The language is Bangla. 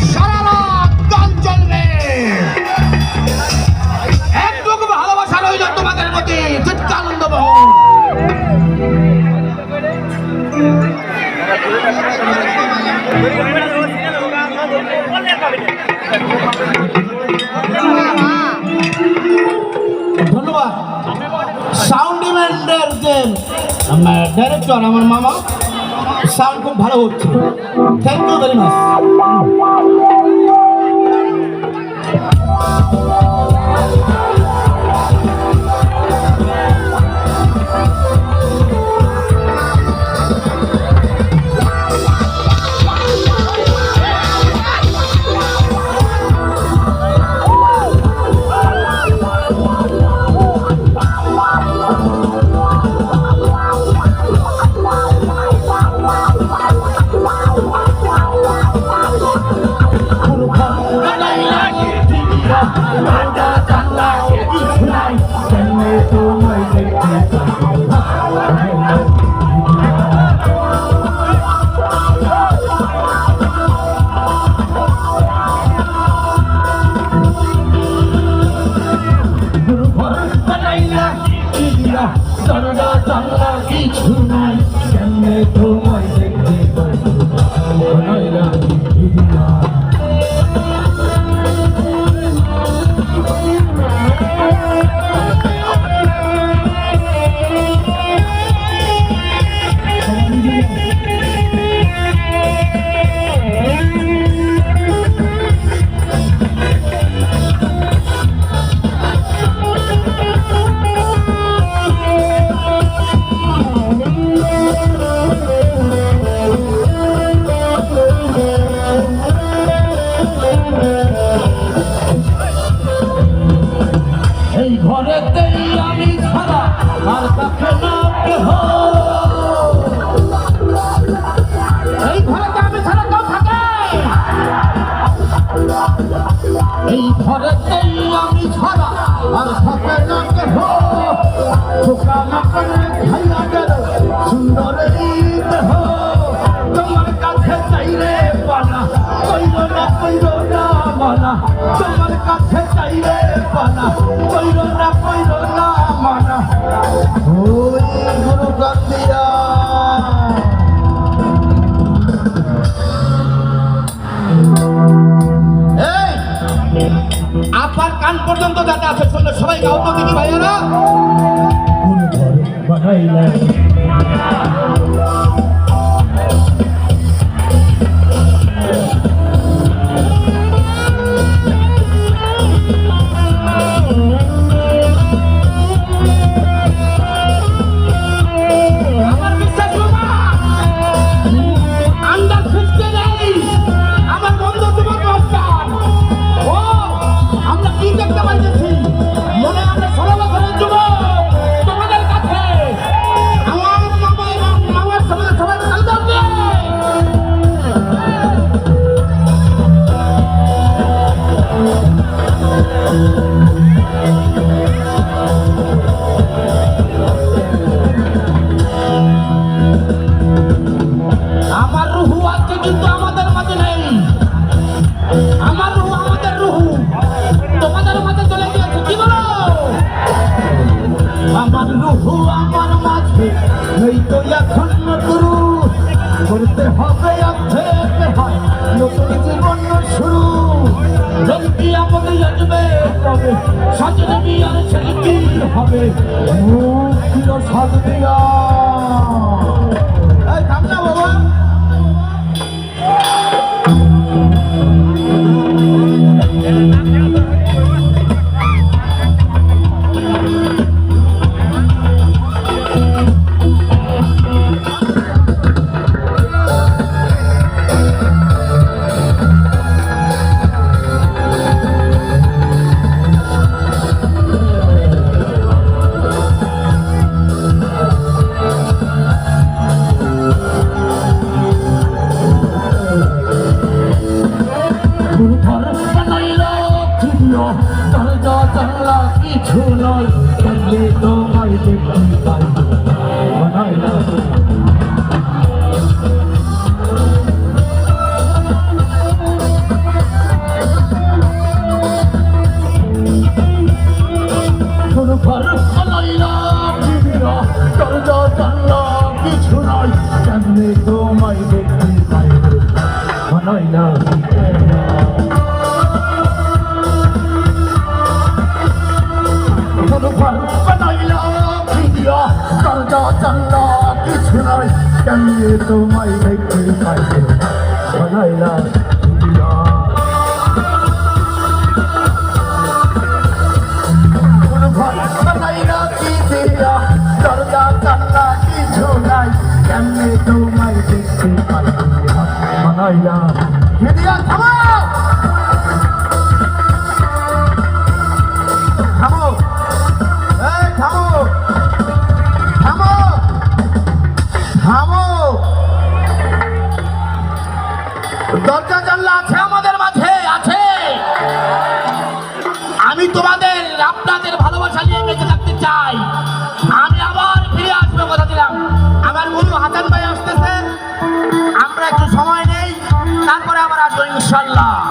সারা রাত গান চলবে। একটুকু ভালোবাসা রইল তোমাদের প্রতি, চিত্তানন্দ মোহন। ধন্যবাদ। সাউন্ড ইভেন্টের যে ডাইরেক্টর আমার মামা, সাউন্ড খুব ভালো হচ্ছে, থ্যাংক ইউ ভেরি মাচ। কিছু নাই কেমনে তোমায় দেখতে এই ঘরেতেই আমি ছাড়া আর কাছে না কেহ, এই ঘরেতে আমি ছাড়া কেউ থাকে, এই ঘরেতেই আমি ছাড়া আর থাকে না কেহ, ঠোকা না করে খাইয়া গেল সুন্দর দেহ, তোমার কাছে চাইলে পানা কইল না মানা, তোমার কাছে চাইলে পানা কইল না মানা, ওই গুরু গান্ধিয়া। এই আপার কান পর্যন্ত যাতে আছে, শুনলে সবাই গাও তো দেখি ভাইয়ারা। কোন ঘর বানাইলেন করতে হবে নতুন জীবন শুরু, যদি আমাদের আসবে তবে সাজবি আর শিল্পী হবে মুক্তির সাজ দিয়া। থাম না বাবা, কিছু নয় তোমায় দেখতে পাই বানাইলা বানাইলা ভিডিও দরজা জানলা কিছু নাই কেমনে তোমায় দেখতে পাইবে বানাইলা ভিডিও বানাইলা ভিডিও দরজা জানলা কিছু নাই কেমনে তোমায় দেখতে পাইবে বানাইলা ভিডিও থামো থামো এই থামো থামো থামো দরজা জানলা আছে আমাদের মাঝে আছে আমি তোমাদের আপনাদের ভালোবাসা নিয়ে বেঁচে থাকতে চাই আমি আবার ফিরে আসবো কথা দিলাম আমার গুরু হাসান ভাই আসতেছে আমরা একটু সময় নেই তারপরে আবার আসবো ইনশাল্লাহ